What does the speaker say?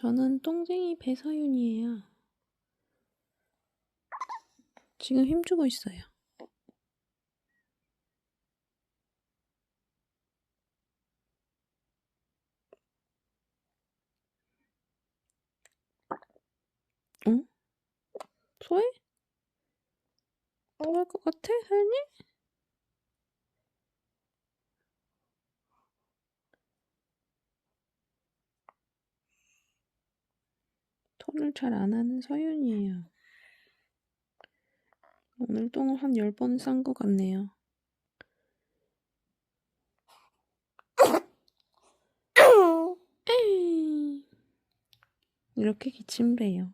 저는 똥쟁이 배서윤이에요. 지금 힘주고 있어요. 응? 소해? 뭐 할 것 같아, 서윤이? 토를 잘 안 하는 서윤이에요. 오늘 똥을 한 10번 싼 것 같네요. 이렇게 기침을 해요.